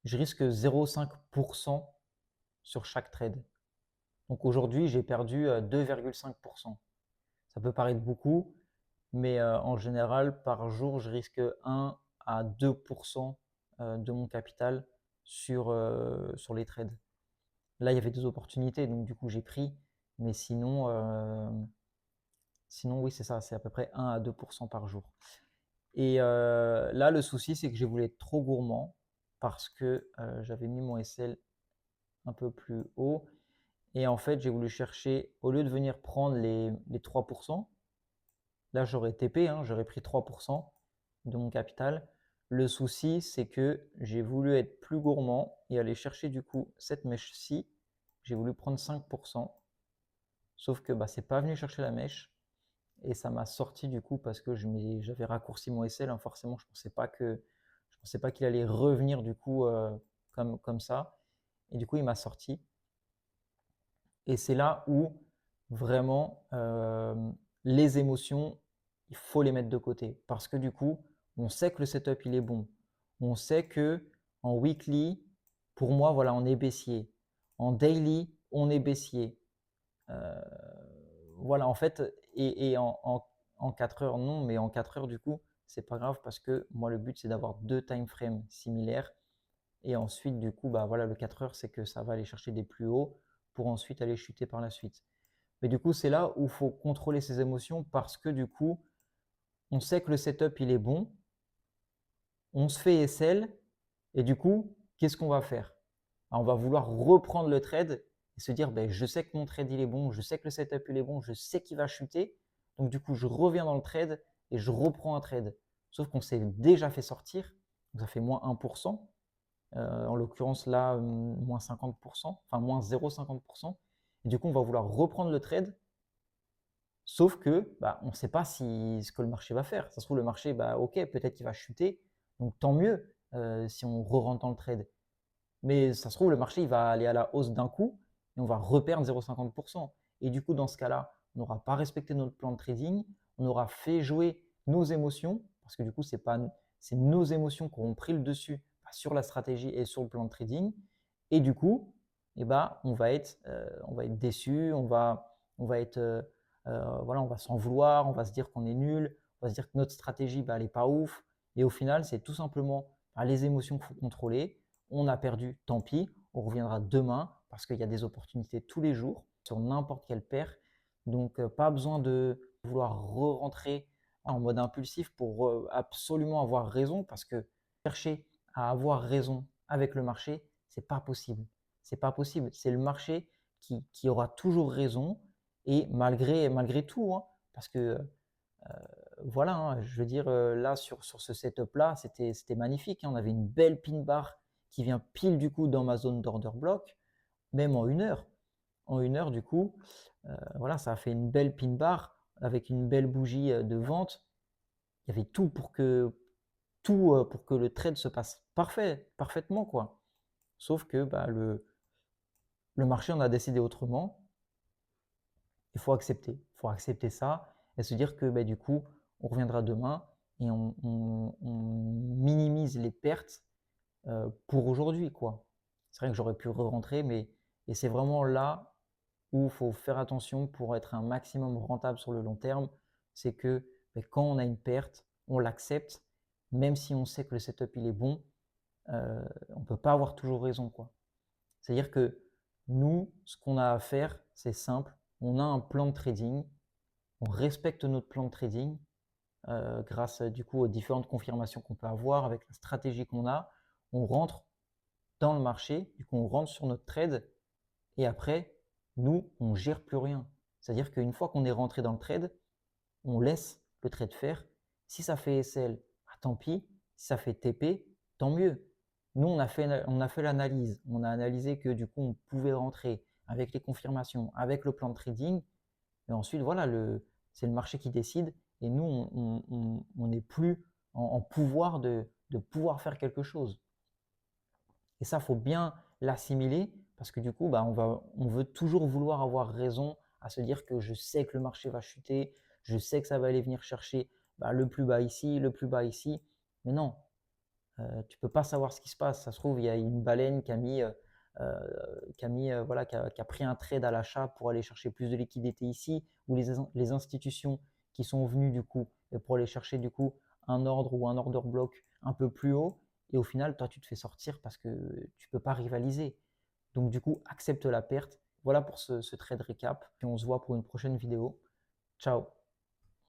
je risque 0,5% sur chaque trade. Donc aujourd'hui, j'ai perdu 2,5%. Ça peut paraître beaucoup, mais en général, par jour, je risque 1 à 2% de mon capital sur les trades. Là, il y avait des opportunités, donc du coup, j'ai pris. Mais sinon oui, c'est ça, c'est à peu près 1 à 2% par jour. Et là, le souci, c'est que j'ai voulu être trop gourmand parce que j'avais mis mon SL un peu plus haut. Et en fait, j'ai voulu chercher, au lieu de venir prendre les 3%, là, j'aurais TP, hein, j'aurais pris 3% de mon capital. Le souci, c'est que j'ai voulu être plus gourmand et aller chercher du coup cette mèche-ci. J'ai voulu prendre 5%, sauf que bah, c'est pas venu chercher la mèche et ça m'a sorti du coup parce que j'avais raccourci mon SL, hein, forcément, je pensais pas qu'il allait revenir du coup comme ça. Et du coup, il m'a sorti. Et c'est là où vraiment les émotions, il faut les mettre de côté. Parce que du coup, on sait que le setup, il est bon. On sait que en weekly, pour moi, voilà, on est baissier. En daily, on est baissier. Euh, voilà, en fait, et en 4 heures, non, mais en 4 heures, du coup, c'est pas grave parce que moi, le but, c'est d'avoir deux time frames similaires. Et ensuite, du coup, bah voilà, le 4 heures, c'est que ça va aller chercher des plus hauts pour ensuite aller chuter par la suite. Mais du coup, c'est là où il faut contrôler ses émotions parce que du coup, on sait que le setup, il est bon, on se fait SL, et du coup, qu'est-ce qu'on va faire? On va vouloir reprendre le trade et se dire, ben, je sais que mon trade, il est bon, je sais que le setup, il est bon, je sais qu'il va chuter. Donc du coup, je reviens dans le trade et je reprends un trade. Sauf qu'on s'est déjà fait sortir, donc ça fait moins 1%. En l'occurrence là, moins 50%, enfin moins 0,50%. Et du coup, on va vouloir reprendre le trade, sauf que bah, on ne sait pas ce que le marché va faire. Ça se trouve, le marché, bah, ok, peut-être qu'il va chuter, donc tant mieux si on re-rentre dans le trade. Mais ça se trouve, le marché il va aller à la hausse d'un coup et on va reperdre 0,50%. Et du coup, dans ce cas-là, on n'aura pas respecté notre plan de trading, on aura fait jouer nos émotions, parce que du coup, c'est nos émotions qui auront pris le dessus sur la stratégie et sur le plan de trading. Et du coup, eh ben, on va être déçu, voilà, on va s'en vouloir, on va se dire qu'on est nul, on va se dire que notre stratégie, bah, elle n'est pas ouf. Et au final, c'est tout simplement les émotions qu'il faut contrôler. On a perdu, tant pis, on reviendra demain parce qu'il y a des opportunités tous les jours sur n'importe quelle paire. Donc, pas besoin de vouloir re-rentrer en mode impulsif pour absolument avoir raison parce que chercher à avoir raison avec le marché, c'est pas possible. C'est pas possible. C'est le marché qui aura toujours raison et malgré tout, hein, parce que voilà, hein, je veux dire, là, sur ce setup-là, c'était magnifique, hein. On avait une belle pin bar qui vient pile du coup dans ma zone d'order block, même en 1 heure. En 1 heure, du coup, voilà, ça a fait une belle pin bar avec une belle bougie de vente. Il y avait tout pour que le trade se passe parfaitement, quoi. Sauf que bah, le marché en a décidé autrement. Il faut accepter ça et se dire que bah, du coup, on reviendra demain et on minimise les pertes pour aujourd'hui, quoi. C'est vrai que j'aurais pu re-rentrer, mais et c'est vraiment là où il faut faire attention pour être un maximum rentable sur le long terme. C'est que bah, quand on a une perte, on l'accepte, même si on sait que le setup il est bon, on ne peut pas avoir toujours raison, quoi. C'est-à-dire que nous, ce qu'on a à faire, c'est simple. On a un plan de trading, on respecte notre plan de trading grâce du coup aux différentes confirmations qu'on peut avoir avec la stratégie qu'on a. On rentre dans le marché, du coup on rentre sur notre trade et après, nous, on ne gère plus rien. C'est-à-dire qu'une fois qu'on est rentré dans le trade, on laisse le trade faire. Si ça fait SL, bah, tant pis. Si ça fait TP, tant mieux. Nous, on a fait l'analyse. On a analysé que du coup, on pouvait rentrer avec les confirmations, avec le plan de trading. Et ensuite, voilà, c'est le marché qui décide. Et nous, on n'est plus en pouvoir de pouvoir faire quelque chose. Et ça, il faut bien l'assimiler parce que du coup, bah, on veut toujours vouloir avoir raison à se dire que je sais que le marché va chuter, je sais que ça va aller venir chercher bah, le plus bas ici, le plus bas ici. Mais non, Tu peux pas savoir ce qui se passe. Ça se trouve, il y a une baleine voilà, qui a pris un trade à l'achat pour aller chercher plus de liquidité ici, ou les institutions qui sont venues du coup pour aller chercher du coup un ordre ou un order block un peu plus haut. Et au final, toi, tu te fais sortir parce que tu peux pas rivaliser. Donc du coup, accepte la perte. Voilà pour ce trade récap. Puis on se voit pour une prochaine vidéo. Ciao.